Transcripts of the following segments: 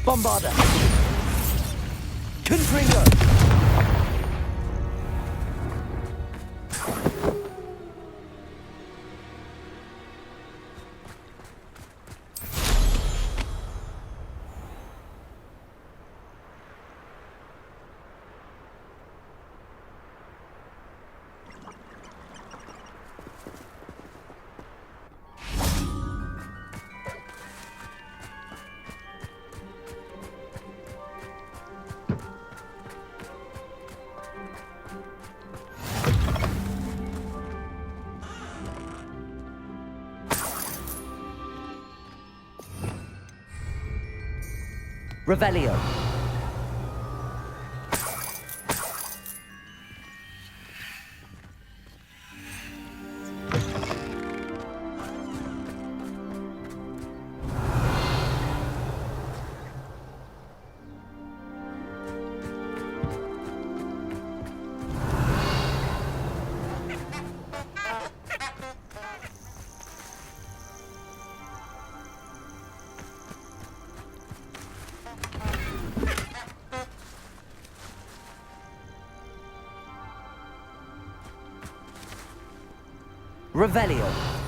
Bombarder. Confringo. Revelio. Revelio.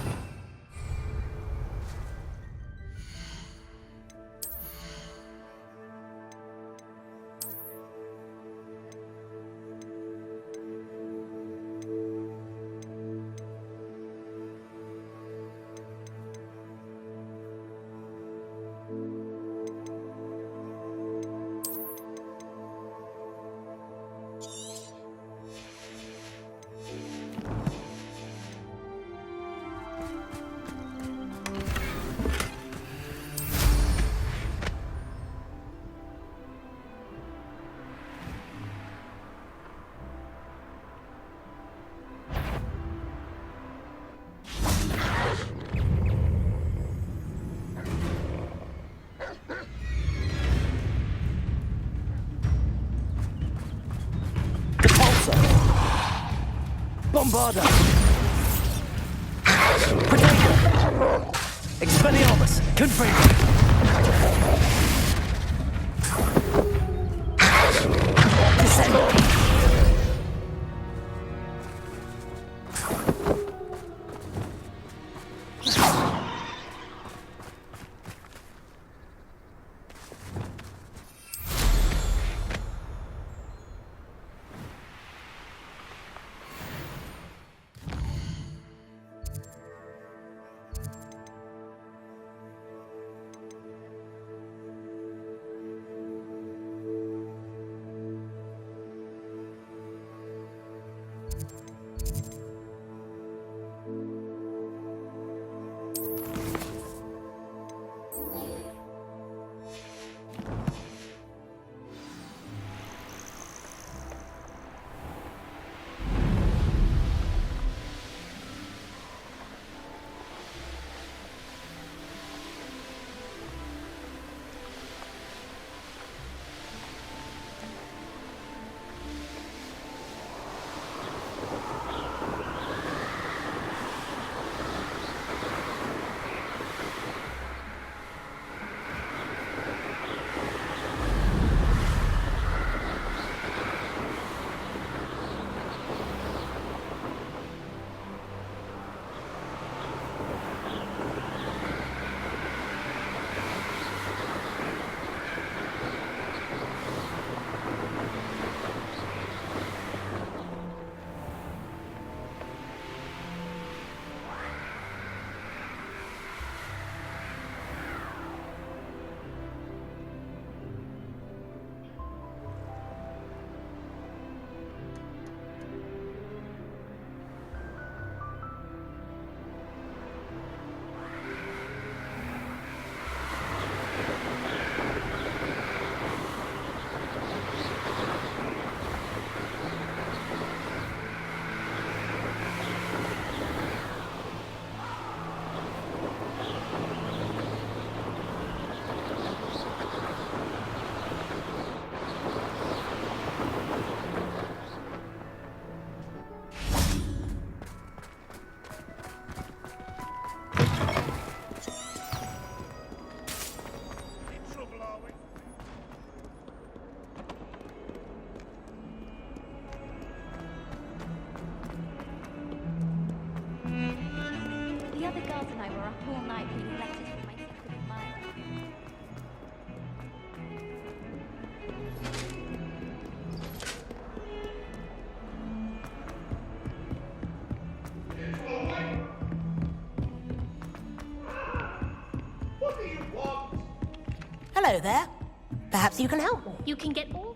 Bombarder! Protector! Expelliarmus! Confringo! Descend! The other girls and I were up all night reading letters from my secret admirer. Hello there. Perhaps you can help. You can get all...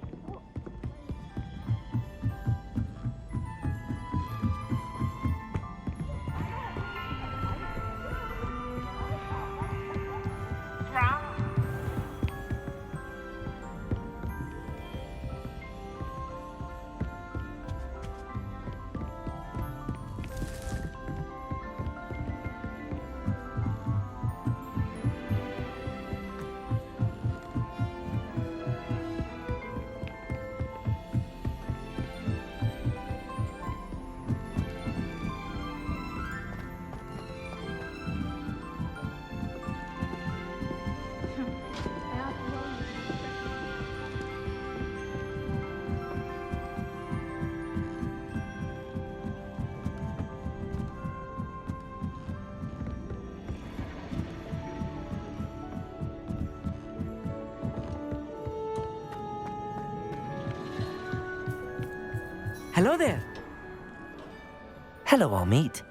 Hello there. Hello, Amit.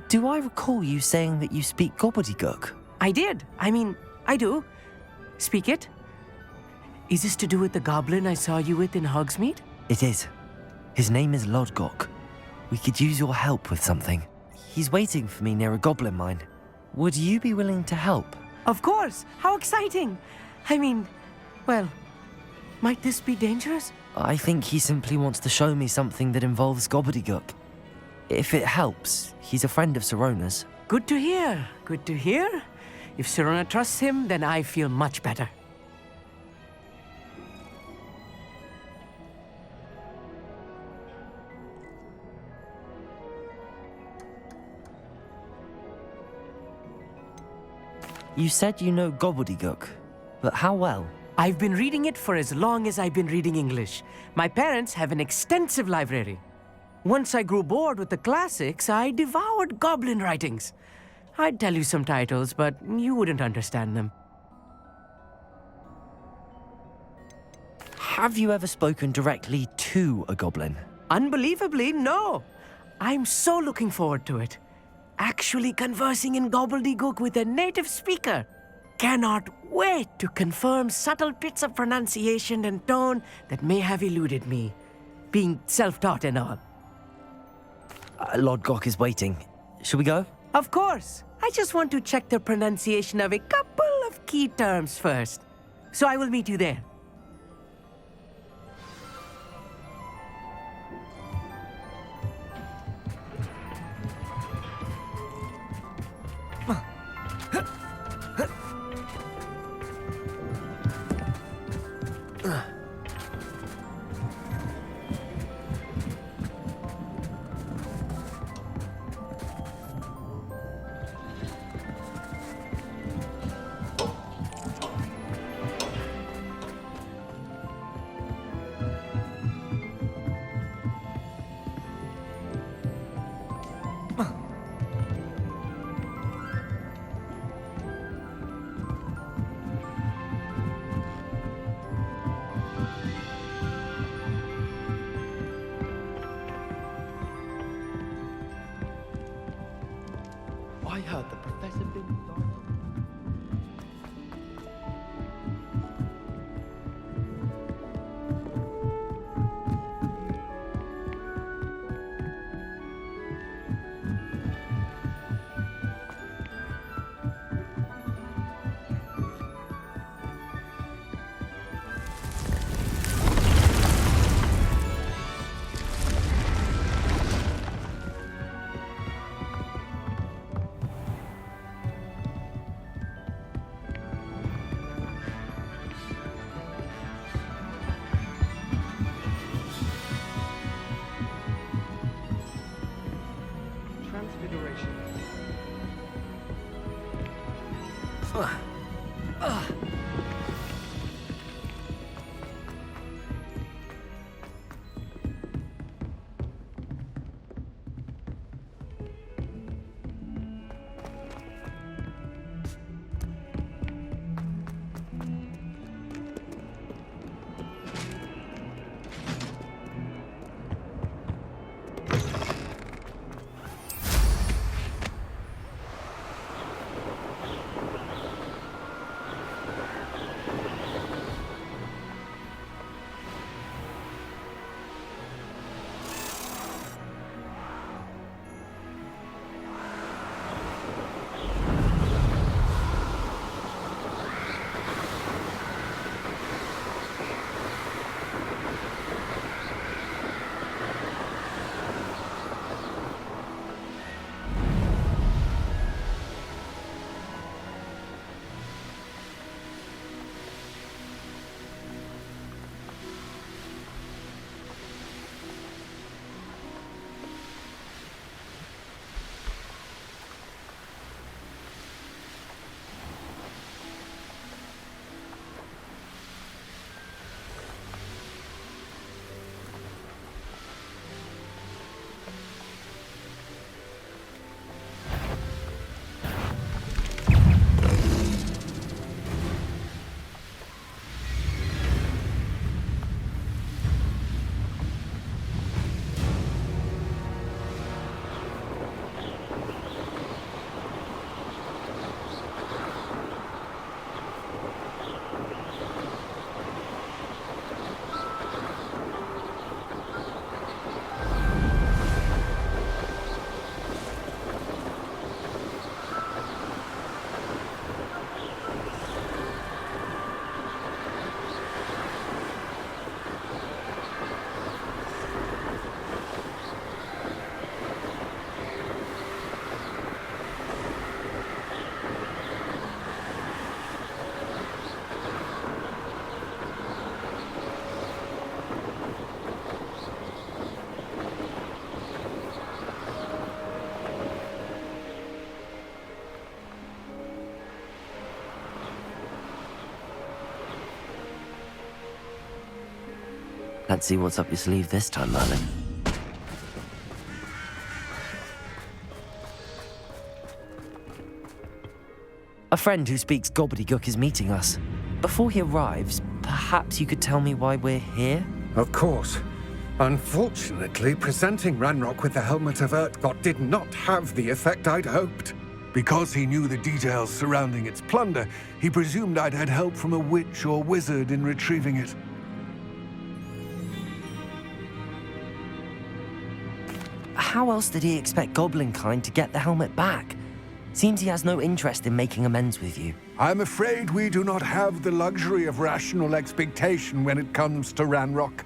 Do I recall you saying that you speak Gobbledegook? I did. I do. Speak it. Is this to do with the goblin I saw you with in Hogsmeade? It is. His name is Lodgok. We could use your help with something. He's waiting for me near a goblin mine. Would you be willing to help? Of course. How exciting. Well, might this be dangerous? I think he simply wants to show me something that involves Gobbledegook. If it helps, he's a friend of Sirona's. Good to hear. Good to hear. If Sirona trusts him, then I feel much better. You said you know Gobbledegook, but how well? I've been reading it for as long as I've been reading English. My parents have an extensive library. Once I grew bored with the classics, I devoured goblin writings. I'd tell you some titles, but you wouldn't understand them. Have you ever spoken directly to a goblin? Unbelievably, no. I'm so looking forward to it. Actually conversing in Gobbledegook with a native speaker. Cannot wait to confirm subtle bits of pronunciation and tone that may have eluded me, being self-taught and all. Lodgok is waiting. Shall we go? Of course. I just want to check the pronunciation of a couple of key terms first. So I will meet you there. I heard the professor been transfiguration. Let's see what's up your sleeve this time, Merlin. A friend who speaks Gobbledegook is meeting us. Before he arrives, perhaps you could tell me why we're here? Of course. Unfortunately, presenting Ranrock with the Helmet of Urtkot did not have the effect I'd hoped. Because he knew the details surrounding its plunder, he presumed I'd had help from a witch or wizard in retrieving it. How else did he expect Goblinkind to get the helmet back? Seems he has no interest in making amends with you. I'm afraid we do not have the luxury of rational expectation when it comes to Ranrock.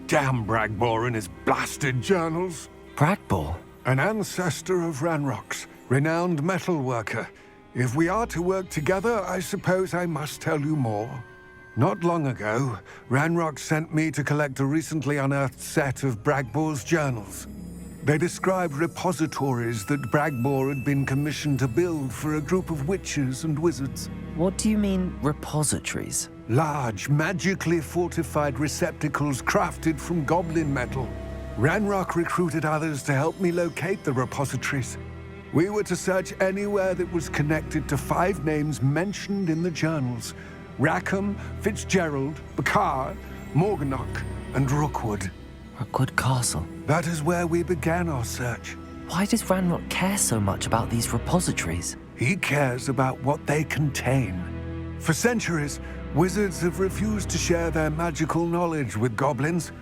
Damn Bragbor and his blasted journals. Bragbor? An ancestor of Ranrock's, renowned metal worker. If we are to work together, I suppose I must tell you more. Not long ago, Ranrock sent me to collect a recently unearthed set of Bragbor's journals. They described repositories that Bragbor had been commissioned to build for a group of witches and wizards. What do you mean, repositories? Large, magically fortified receptacles crafted from goblin metal. Ranrock recruited others to help me locate the repositories. We were to search anywhere that was connected to 5 names mentioned in the journals: Rackham, Fitzgerald, Bakar, Morganach, and Rookwood. Rookwood Castle. That is where we began our search. Why does Ranrock care so much about these repositories? He cares about what they contain. For centuries, wizards have refused to share their magical knowledge with goblins.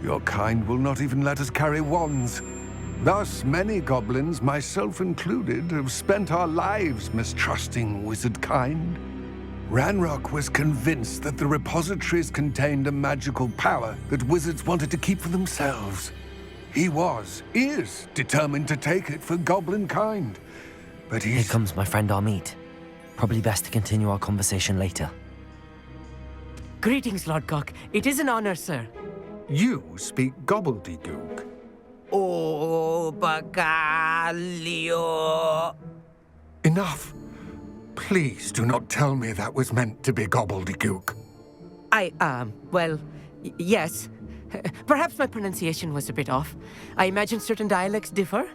Your kind will not even let us carry wands. Thus, many goblins, myself included, have spent our lives mistrusting wizard kind. Ranrock was convinced that the repositories contained a magical power that wizards wanted to keep for themselves. He is determined to take it for goblin kind. But Here comes my friend Amit. Probably best to continue our conversation later. Greetings, Lodgok. It is an honor, sir. You speak Gobbledegook. Oh, Bagalio. Enough. Please do not tell me that was meant to be Gobbledegook. Yes. Perhaps my pronunciation was a bit off. I imagine certain dialects differ.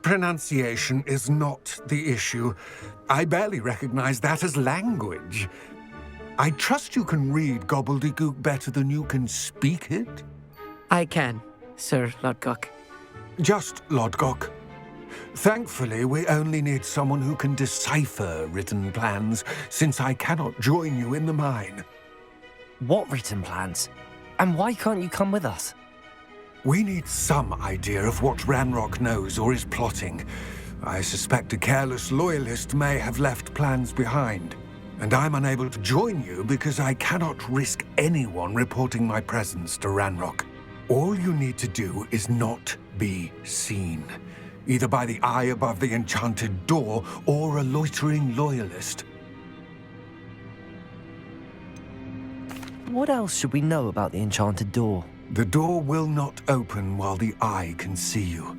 Pronunciation is not the issue. I barely recognize that as language. I trust you can read Gobbledegook better than you can speak it? I can, Sir Lodgok. Just Lodgok. Thankfully, we only need someone who can decipher written plans, since I cannot join you in the mine. What written plans? And why can't you come with us? We need some idea of what Ranrock knows or is plotting. I suspect a careless loyalist may have left plans behind. And I'm unable to join you because I cannot risk anyone reporting my presence to Ranrock. All you need to do is not be seen, either by the eye above the enchanted door or a loitering loyalist. What else should we know about the enchanted door? The door will not open while the eye can see you.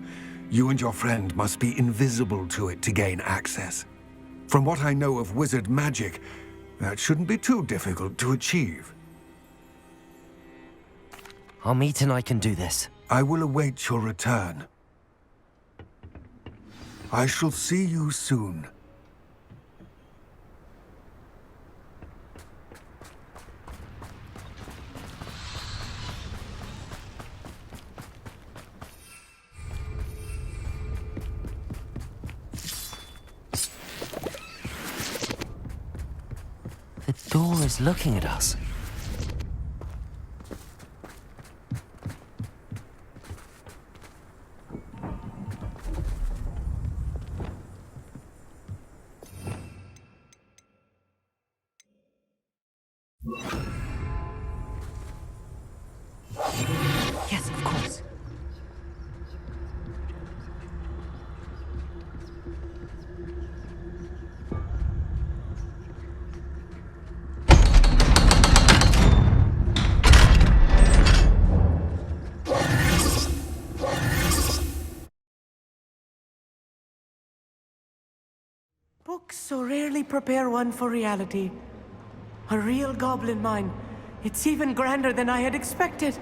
You and your friend must be invisible to it to gain access. From what I know of wizard magic, that shouldn't be too difficult to achieve. Amit and I can do this. I will await your return. I shall see you soon. The door is looking at us. Yes, of course. Books so rarely prepare one for reality. A real goblin mine. It's even grander than I had expected.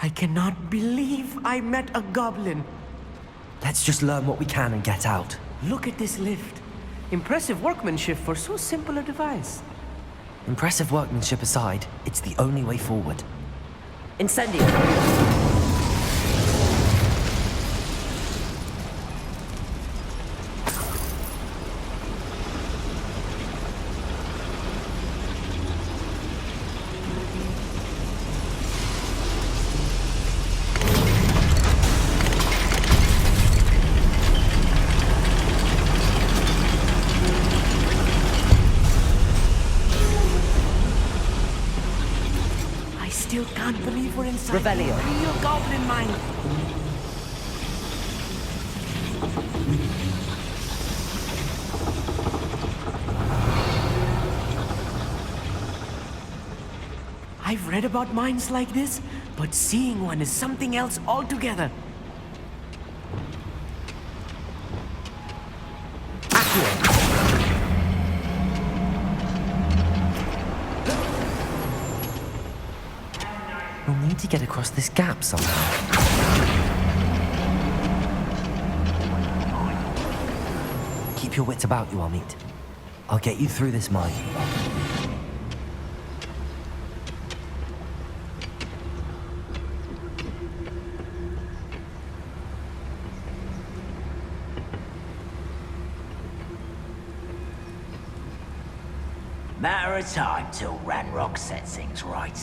I cannot believe I met a goblin. Let's just learn what we can and get out. Look at this lift. Impressive workmanship for so simple a device. Impressive workmanship aside, it's the only way forward. Incendio! Still can't believe we're inside Revelio. a real goblin mine. I've read about mines like this, but seeing one is something else altogether. We'll need to get across this gap somehow. Keep your wits about you, Amit. I'll get you through this mine. Matter of time till Ranrock sets things right.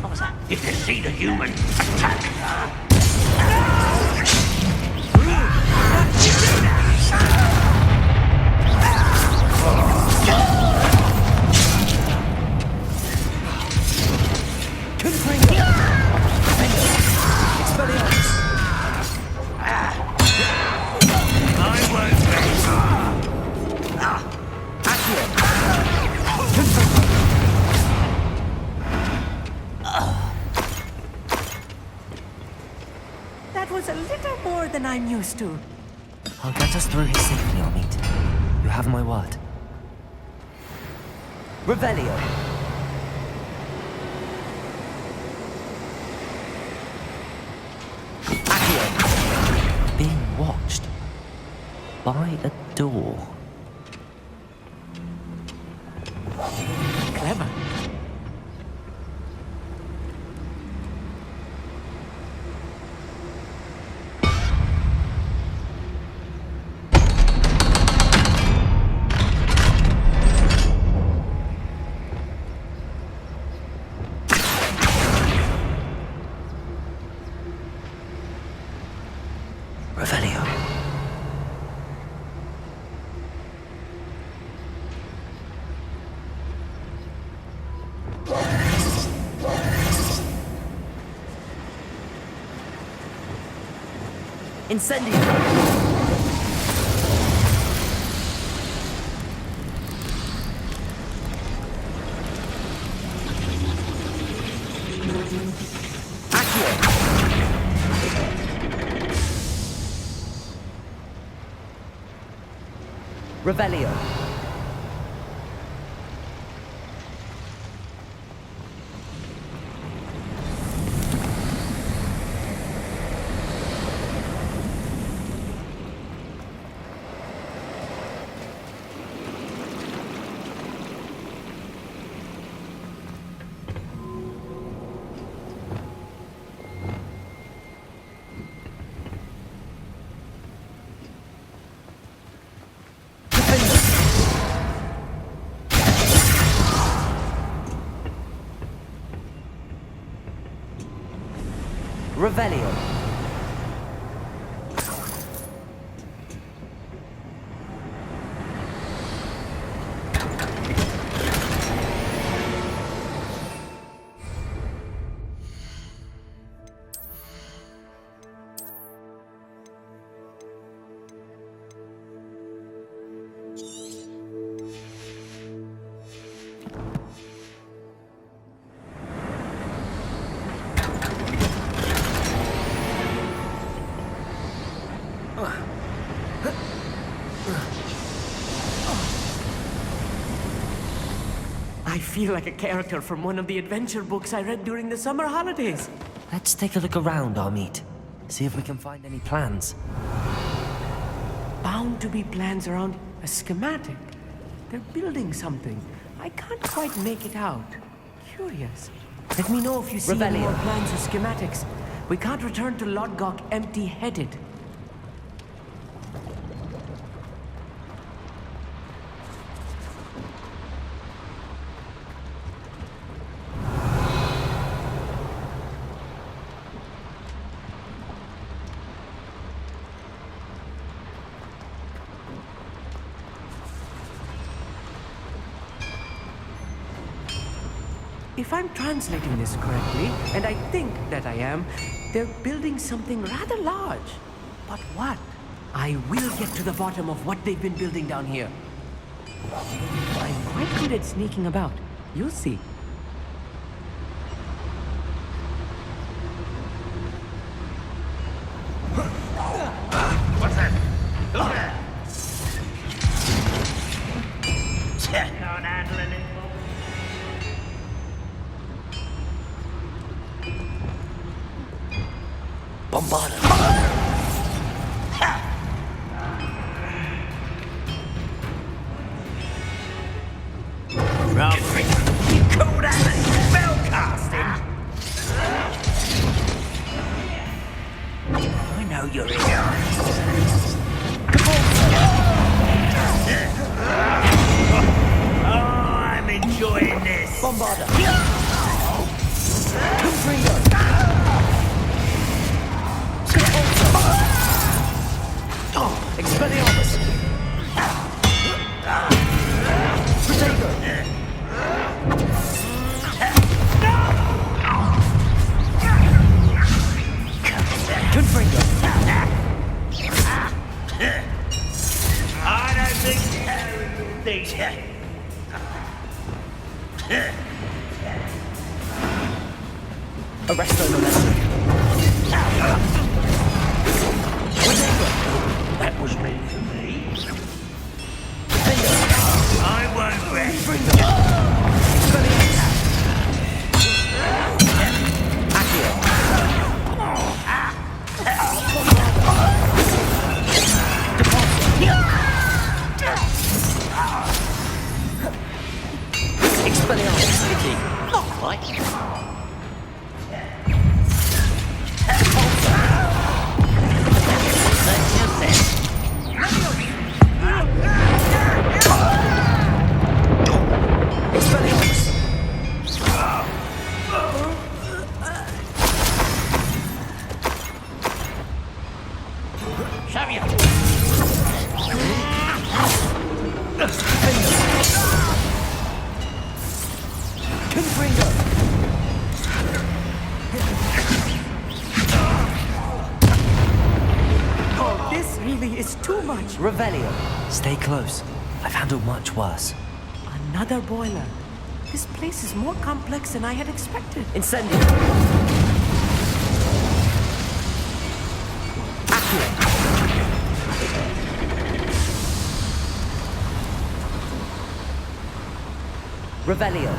What was that? If you see the human, attack! That was a little more than I'm used to. I'll get us through here safely, Amit. You have my word. Revelio. Accio. Being watched by a door. Clever. Revelio. Incendio. Revelio. Revelio. I feel like a character from one of the adventure books I read during the summer holidays. Let's take a look around, Amit. See if we can find any plans. Bound to be plans around a schematic. They're building something. I can't quite make it out. Curious. Let me know if you see any more plans or schematics. We can't return to Lodgok empty-headed. If I'm translating this correctly, and I think that I am, they're building something rather large. But what? I will get to the bottom of what they've been building down here. I'm quite good at sneaking about. You'll see. What's that? Who's there? Can't handle it anymore. Bombarda! Ralphie, you call that spell casting? I know you're here. Oh, I'm enjoying this. Bombarda! Expelliarmus! Protego! Confringo! I don't think these. Arresto Momentum! That was meant for me. I won't rest. Expelliarmus, Vicky. Not quite. Oh, this really is too much. Revelio. Stay close. I've handled much worse. Another boiler. This place is more complex than I had expected. Incendio. Accio. Revelio.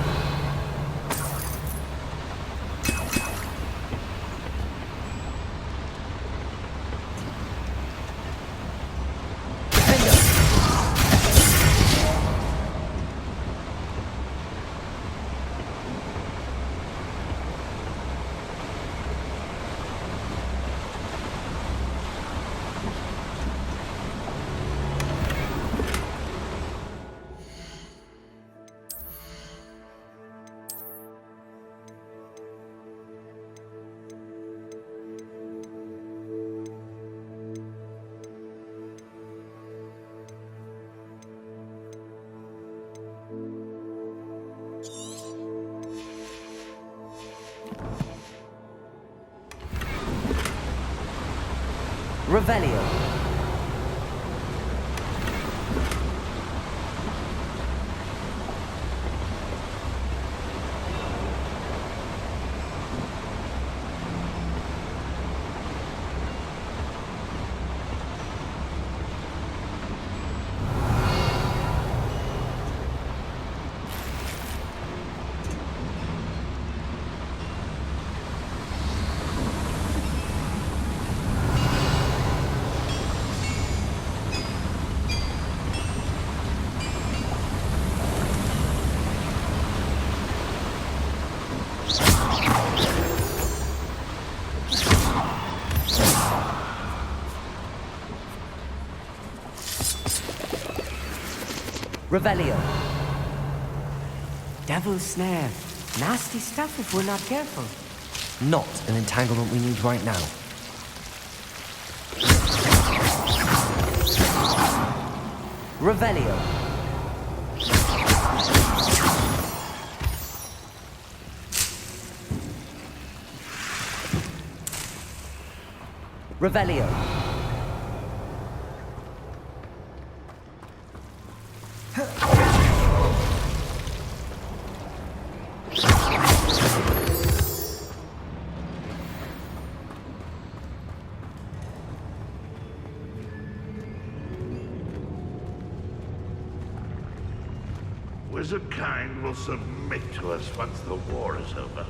Revelio. Revelio. Devil's snare. Nasty stuff if we're not careful. Not an entanglement we need right now. Revelio. Revelio. Wizard kind will submit to us once the war is over.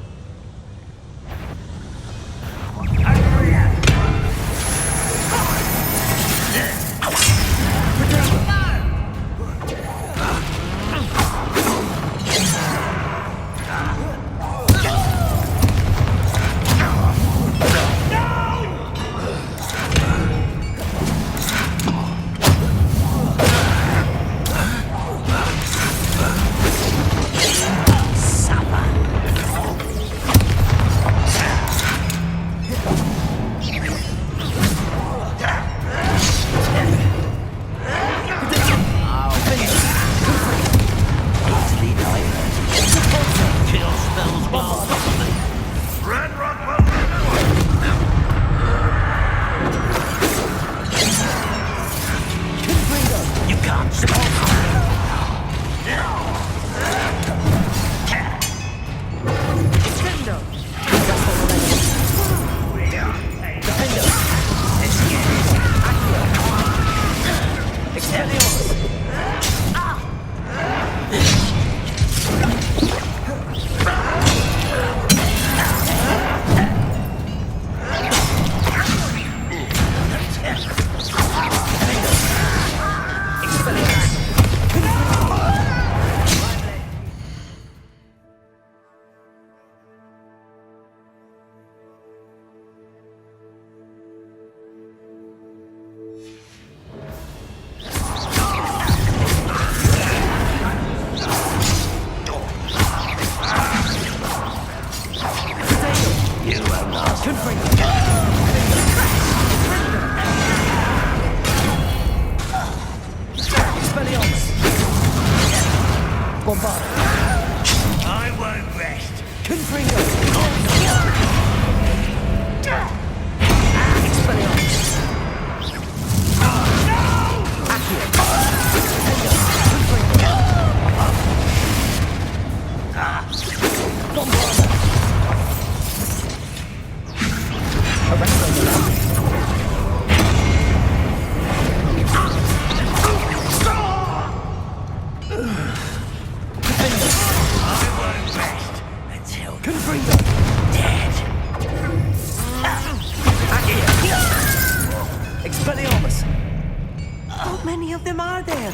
How many of them are there?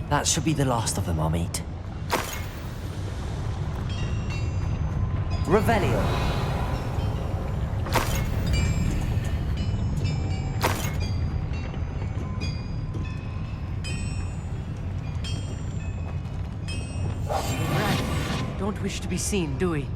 That should be the last of them, I'll meet. Revelio. Don't wish to be seen, do we?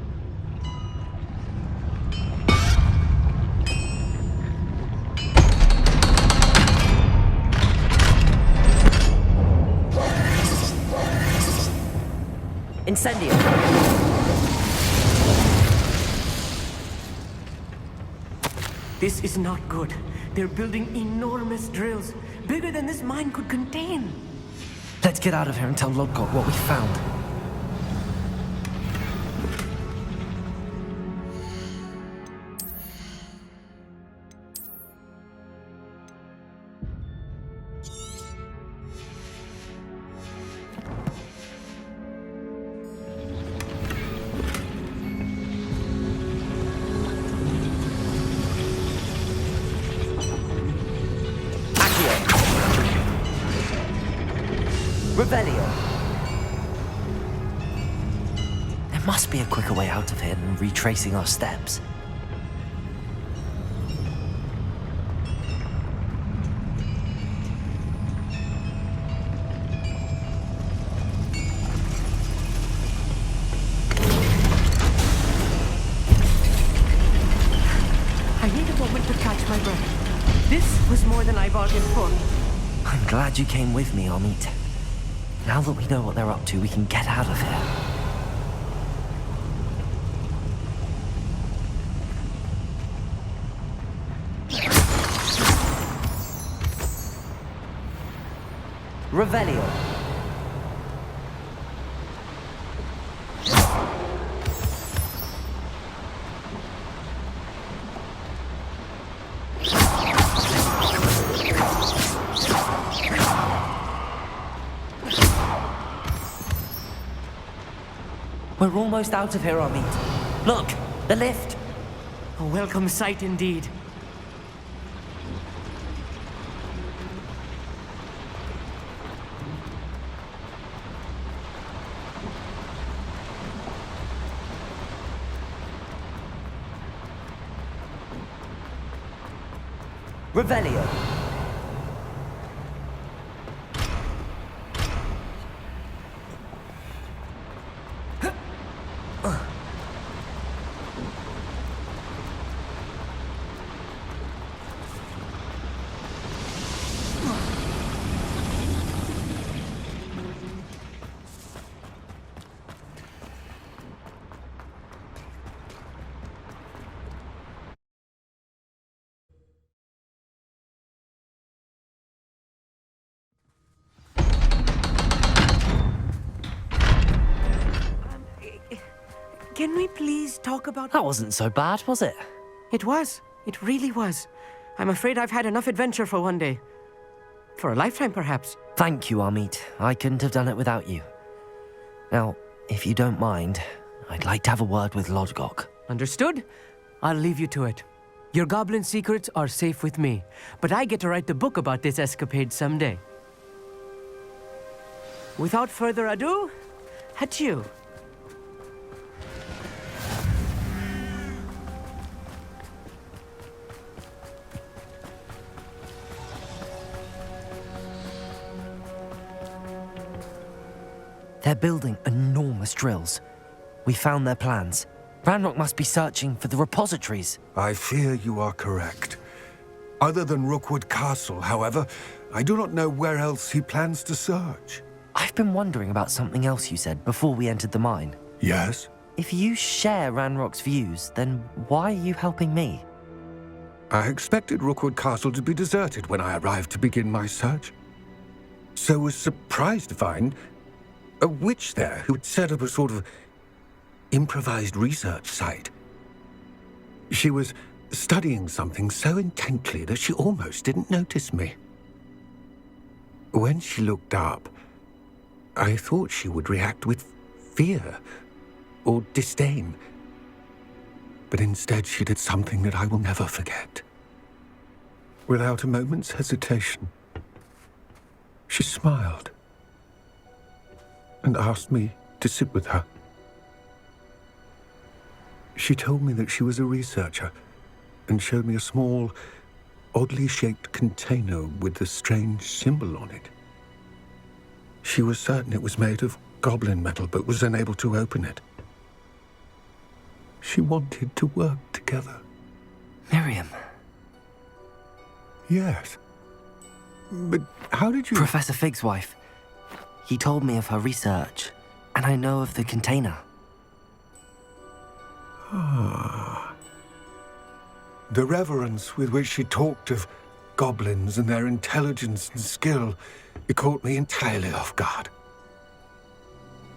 Incendio. This is not good. They're building enormous drills, bigger than this mine could contain. Let's get out of here and tell Lodgok what we found. Revelio. There must be a quicker way out of here than retracing our steps. This was more than I bargained for. I'm glad you came with me, Amit. Now that we know what they're up to, we can get out of here. Revelio. We're almost out of here, Amit. Look, the lift. A welcome sight indeed. Revelio. Can we please talk about... That wasn't so bad, was it? It was. It really was. I'm afraid I've had enough adventure for one day. For a lifetime, perhaps. Thank you, Amit. I couldn't have done it without you. Now, if you don't mind, I'd like to have a word with Lodgok. Understood? I'll leave you to it. Your goblin secrets are safe with me, but I get to write the book about this escapade someday. Without further ado, adieu. They're building enormous drills. We found their plans. Ranrock must be searching for the repositories. I fear you are correct. Other than Rookwood Castle, however, I do not know where else he plans to search. I've been wondering about something else you said before we entered the mine. Yes? If you share Ranrock's views, then why are you helping me? I expected Rookwood Castle to be deserted when I arrived to begin my search. So was surprised to find a witch there who had set up a sort of improvised research site. She was studying something so intently that she almost didn't notice me. When she looked up, I thought she would react with fear or disdain. But instead she did something that I will never forget. Without a moment's hesitation, she smiled and asked me to sit with her. She told me that she was a researcher and showed me a small, oddly shaped container with a strange symbol on it. She was certain it was made of goblin metal, but was unable to open it. She wanted to work together. Miriam. Yes. But how did you... Professor Fig's wife. He told me of her research, and I know of the container. Ah. The reverence with which she talked of goblins and their intelligence and skill, it caught me entirely off guard.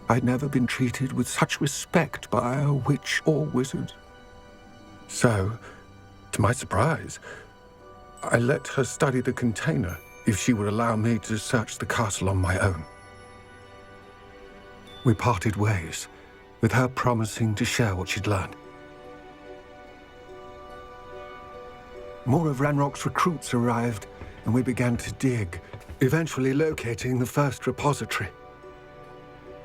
I'd never been treated with such respect by a witch or wizard. So, to my surprise, I let her study the container if she would allow me to search the castle on my own. We parted ways, with her promising to share what she'd learned. More of Ranrock's recruits arrived, and we began to dig, eventually locating the first repository.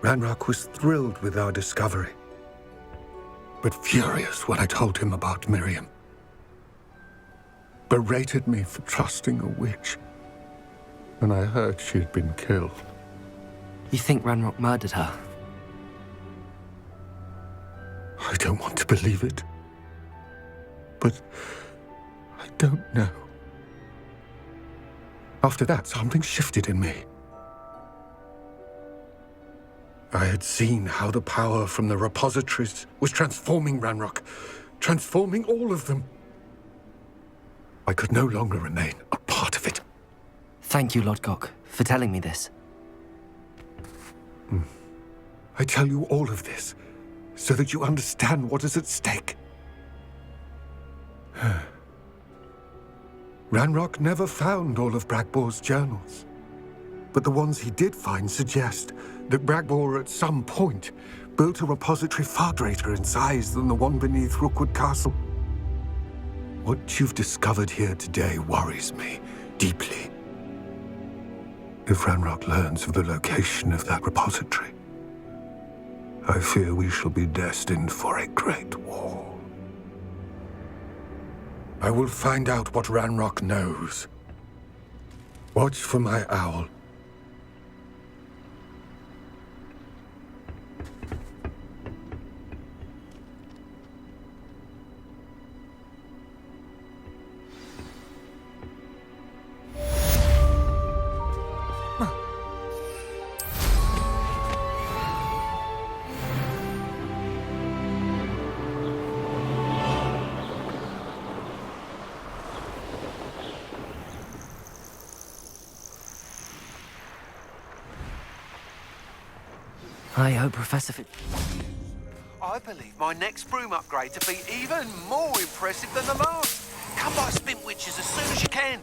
Ranrock was thrilled with our discovery, but furious when I told him about Miriam. Berated me for trusting a witch when I heard she'd been killed. You think Ranrock murdered her? I don't want to believe it, but I don't know. After that, something shifted in me. I had seen how the power from the repositories was transforming Ranrock, transforming all of them. I could no longer remain a part of it. Thank you, Lodgok, for telling me this. I tell you all of this so that you understand what is at stake. Ranrock never found all of Bragbor's journals, but the ones he did find suggest that Bragbor at some point built a repository far greater in size than the one beneath Rookwood Castle. What you've discovered here today worries me deeply. If Ranrock learns of the location of that repository, I fear we shall be destined for a great war. I will find out what Ranrock knows. Watch for my owl. I hope Professor I believe my next broom upgrade to be even more impressive than the last. Come by Spintwitches as soon as you can.